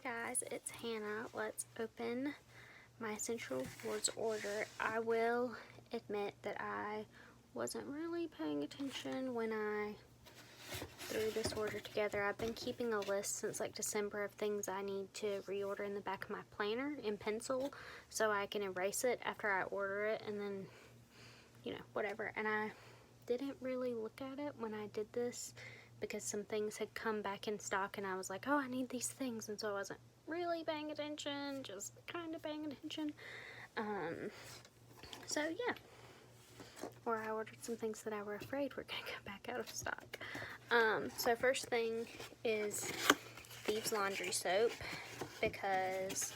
Hey guys, it's Hannah. Let's open my Essential Rewards order. I will admit that I wasn't really paying attention when I threw this order together. I've been keeping a list since like December of things I need to reorder in the back of my planner in pencil so I can erase it after I order it and then, you know, whatever. And I didn't really look at it when I did this because some things had come back in stock and I was like, oh, I need these things, and so I wasn't really paying attention, just kind of paying attention. So yeah, or I ordered some things that I were afraid were gonna come back out of stock. So first thing is Thieves laundry soap, because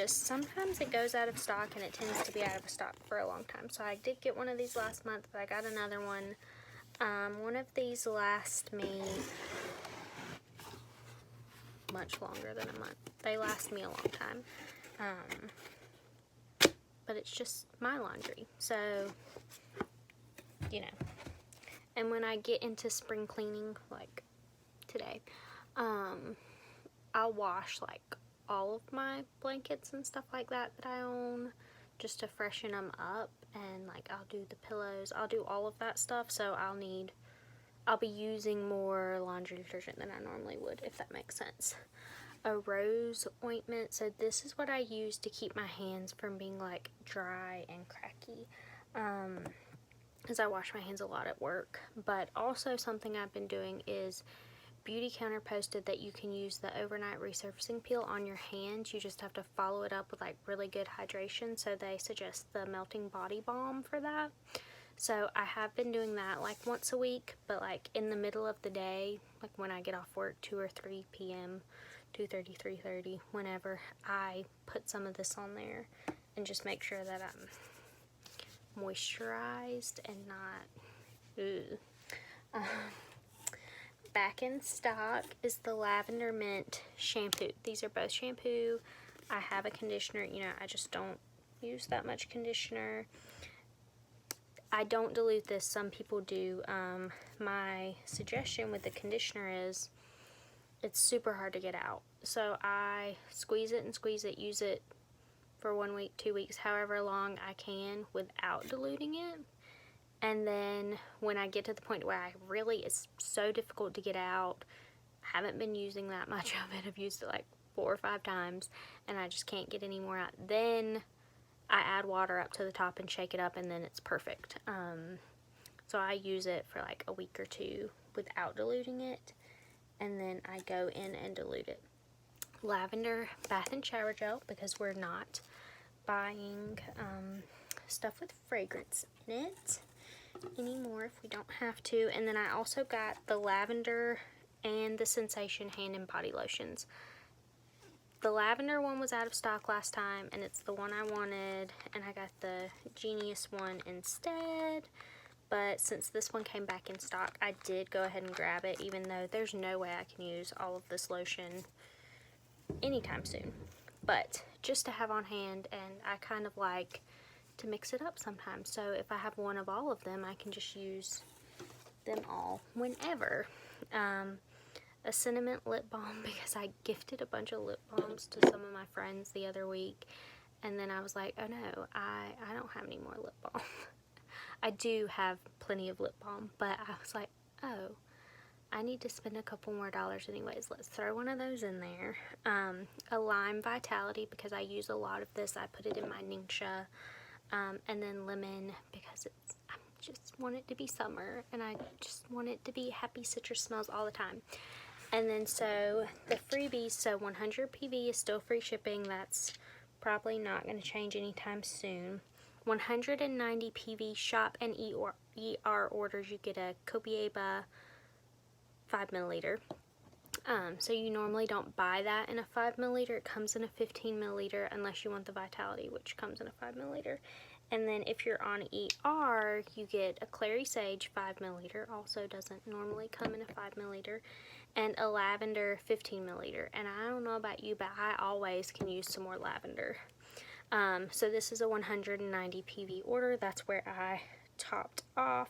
sometimes it goes out of stock and it tends to be out of stock for a long time. So I did get one of these last month, but I got another one. One of these last me much longer than a month. They last me a long time. But it's just my laundry. So, you know. And when I get into spring cleaning, like today, I'll wash like all of my blankets and stuff like that I own just to freshen them up, and like I'll do the pillows, I'll do all of that stuff, so I'll be using more laundry detergent than I normally would, if that makes sense. A rose ointment, so this is what I use to keep my hands from being like dry and cracky, because I wash my hands a lot at work. But also something I've been doing is Beauty Counter posted that you can use the overnight resurfacing peel on your hands. You just have to follow it up with like really good hydration, so they suggest the melting body balm for that. So I have been doing that like once a week, but like in the middle of the day, like when I get off work, 2 or 3 p.m., 2:30, 3:30, whenever, I put some of this on there and just make sure that I'm moisturized and not, back in stock is the Lavender Mint shampoo. These are both shampoo. I have a conditioner, you know, I just don't use that much conditioner. I don't dilute this, some people do. My suggestion with the conditioner is it's super hard to get out. So I squeeze it and squeeze it, use it for 1 week, 2 weeks, however long I can without diluting it. And then when I get to the point where it's so difficult to get out, I haven't been using that much of it, I've used it like 4 or 5 times, and I just can't get any more out, then I add water up to the top and shake it up, and then it's perfect. So I use it for like a week or 2 without diluting it, and then I go in and dilute it. Lavender bath and shower gel, because we're not buying stuff with fragrance in it anymore if we don't have to. And then I also got the lavender and the Sensation hand and body lotions. The lavender one was out of stock last time, and it's the one I wanted, and I got the Genius one instead. But since this one came back in stock, I did go ahead and grab it, even though there's no way I can use all of this lotion anytime soon. But just to have on hand, and I kind of like to mix it up sometimes. So if I have one of all of them, I can just use them all whenever. A cinnamon lip balm, because I gifted a bunch of lip balms to some of my friends the other week, and then I was like, oh no, I don't have any more lip balm. I do have plenty of lip balm, but I was like, oh, I need to spend a couple more dollars anyways. Let's throw one of those in there. A lime vitality, because I use a lot of this. I put it in my Ningxia. And then lemon, because I just want it to be summer, and I just want it to be happy citrus smells all the time. And then so the freebies, so 100 PV is still free shipping. That's probably not going to change anytime soon. 190 PV shop and ER orders, you get a Copieba 5 milliliter. So you normally don't buy that in a 5 milliliter. It comes in a 15 milliliter unless you want the Vitality, which comes in a 5 milliliter. And then if you're on ER, you get a Clary Sage 5 milliliter. Also doesn't normally come in a 5 milliliter. And a Lavender 15 milliliter. And I don't know about you, but I always can use some more lavender. So this is a 190 PV order. That's where I topped off.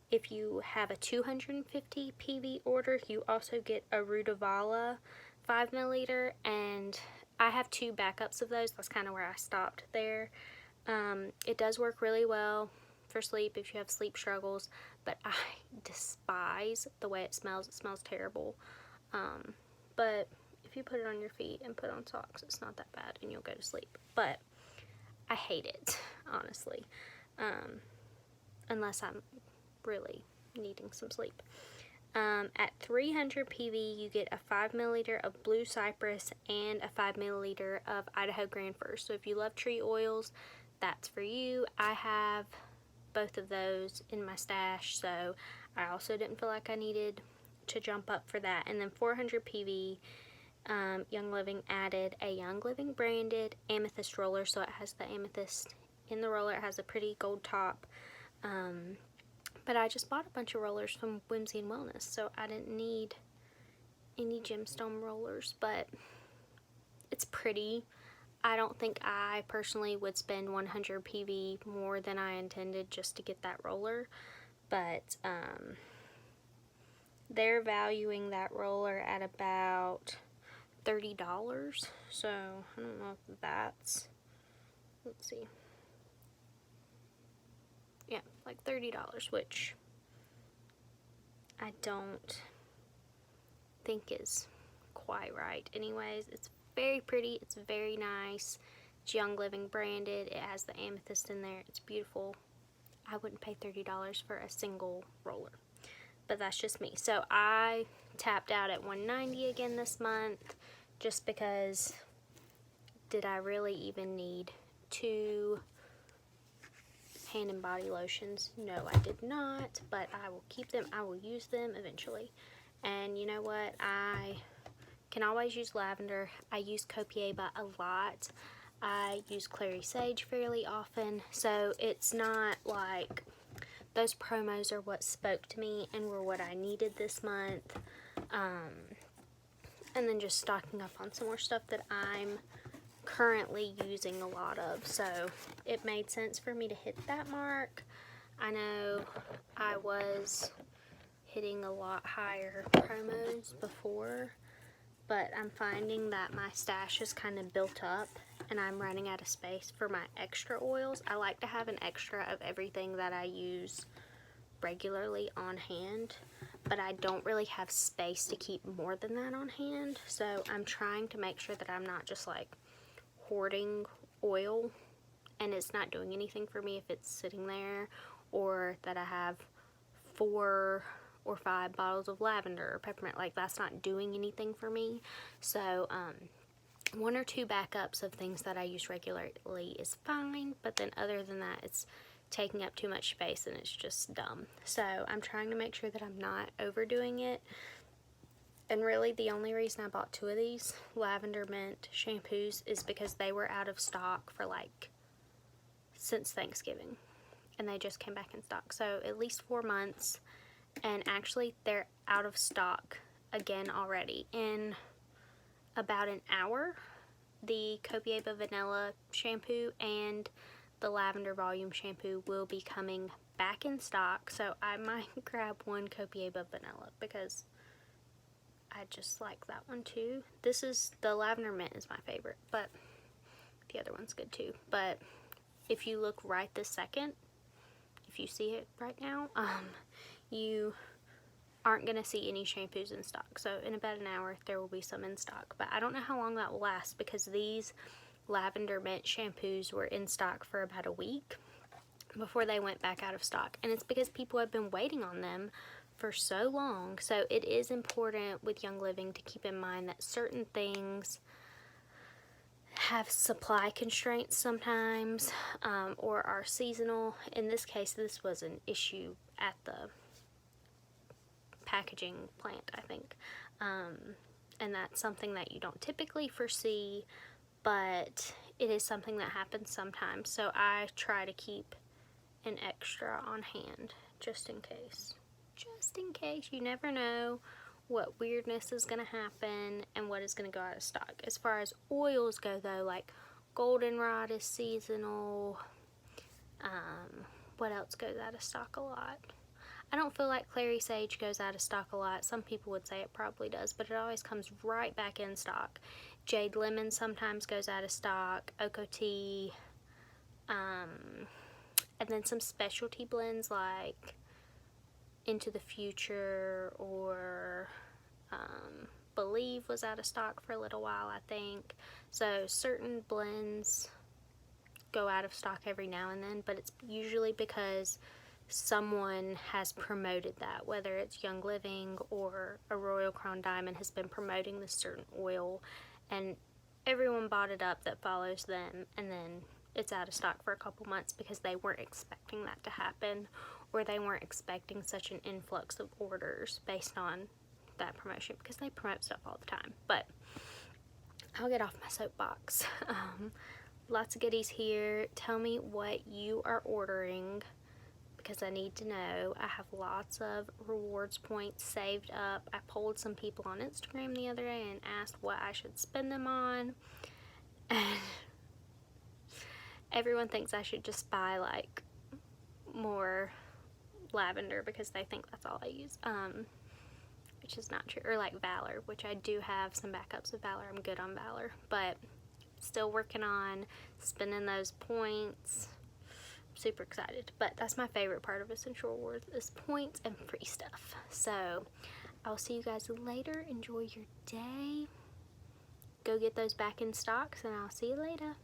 If you have a 250 PV order, you also get a Rutavala 5 milliliter, and I have 2 backups of those. That's kind of where I stopped there. It does work really well for sleep if you have sleep struggles, but I despise the way it smells. It smells terrible. But if you put it on your feet and put on socks, it's not that bad and you'll go to sleep. But I hate it, honestly, unless I'm really needing some sleep. At 300 PV, you get a 5 milliliter of blue cypress and a 5 milliliter of Idaho Grand First. So if you love tree oils, that's for you. I have both of those in my stash, so I also didn't feel like I needed to jump up for that. And then 400 PV, Young Living added a Young Living branded amethyst roller, so it has the amethyst in the roller. It has a pretty gold top. But I just bought a bunch of rollers from Whimsy and Wellness, so I didn't need any gemstone rollers, but it's pretty. I don't think I personally would spend 100 PV more than I intended just to get that roller, but they're valuing that roller at about $30, so I don't know if that's, let's see. Yeah, like $30, which I don't think is quite right. Anyways, it's very pretty. It's very nice. It's Young Living branded. It has the amethyst in there. It's beautiful. I wouldn't pay $30 for a single roller, but that's just me. So I tapped out at $190 again this month just because did I really even need 2 hand and body lotions? No, I did not, but I will keep them. I will use them eventually. And you know what? I can always use lavender. I use Copieba a lot. I use Clary Sage fairly often, so it's not like those promos are what spoke to me and were what I needed this month. And then just stocking up on some more stuff that I'm currently using a lot of, so it made sense for me to hit that mark. I know I was hitting a lot higher promos before, but I'm finding that my stash is kind of built up and I'm running out of space for my extra oils. I like to have an extra of everything that I use regularly on hand, but I don't really have space to keep more than that on hand, so I'm trying to make sure that I'm not just like hoarding oil and it's not doing anything for me if it's sitting there, or that I have 4 or 5 bottles of lavender or peppermint. Like, that's not doing anything for me. So 1 or 2 backups of things that I use regularly is fine, but then other than that, it's taking up too much space and it's just dumb. So I'm trying to make sure that I'm not overdoing it. And really the only reason I bought 2 of these lavender mint shampoos is because they were out of stock for like since Thanksgiving, and they just came back in stock, so at least 4 months. And actually they're out of stock again already in about an hour. The Copieba vanilla shampoo and the lavender volume shampoo will be coming back in stock, so I might grab one Copieba vanilla because I just like that one too. This is, the lavender mint is my favorite, but the other one's good too. But if you look right this second, if you see it right now, you aren't going to see any shampoos in stock. So in about an hour, there will be some in stock. But I don't know how long that will last because these lavender mint shampoos were in stock for about a week before they went back out of stock. And it's because people have been waiting on them for so long. So it is important with Young Living to keep in mind that certain things have supply constraints sometimes, or are seasonal. In this case, this was an issue at the packaging plant, I think, and that's something that you don't typically foresee, but it is something that happens sometimes. So I try to keep an extra on hand just in case. Just in case. You never know what weirdness is going to happen and what is going to go out of stock. As far as oils go though, like goldenrod is seasonal. What else goes out of stock a lot? I don't feel like Clary Sage goes out of stock a lot. Some people would say it probably does, but it always comes right back in stock. Jade Lemon sometimes goes out of stock. Ocotea. And then some specialty blends like Into the Future or Believe was out of stock for a little while, I think. So certain blends go out of stock every now and then, but it's usually because someone has promoted that, whether it's Young Living or a Royal Crown Diamond has been promoting this certain oil, and everyone bought it up that follows them, and then it's out of stock for a couple months because they weren't expecting that to happen, or they weren't expecting such an influx of orders based on that promotion, because they promote stuff all the time. But I'll get off my soapbox. Lots of goodies here. Tell me what you are ordering, because I need to know. I have lots of rewards points saved up. I polled some people on Instagram the other day and asked what I should spend them on, and everyone thinks I should just buy like more lavender because they think that's all I use, which is not true. Or like Valor, which I do have some backups of Valor. I'm good on Valor, but still working on spending those points. Super excited, but that's my favorite part of Essential Rewards is points and free stuff. So I'll see you guys later. Enjoy your day. Go get those back in stocks, and I'll see you later.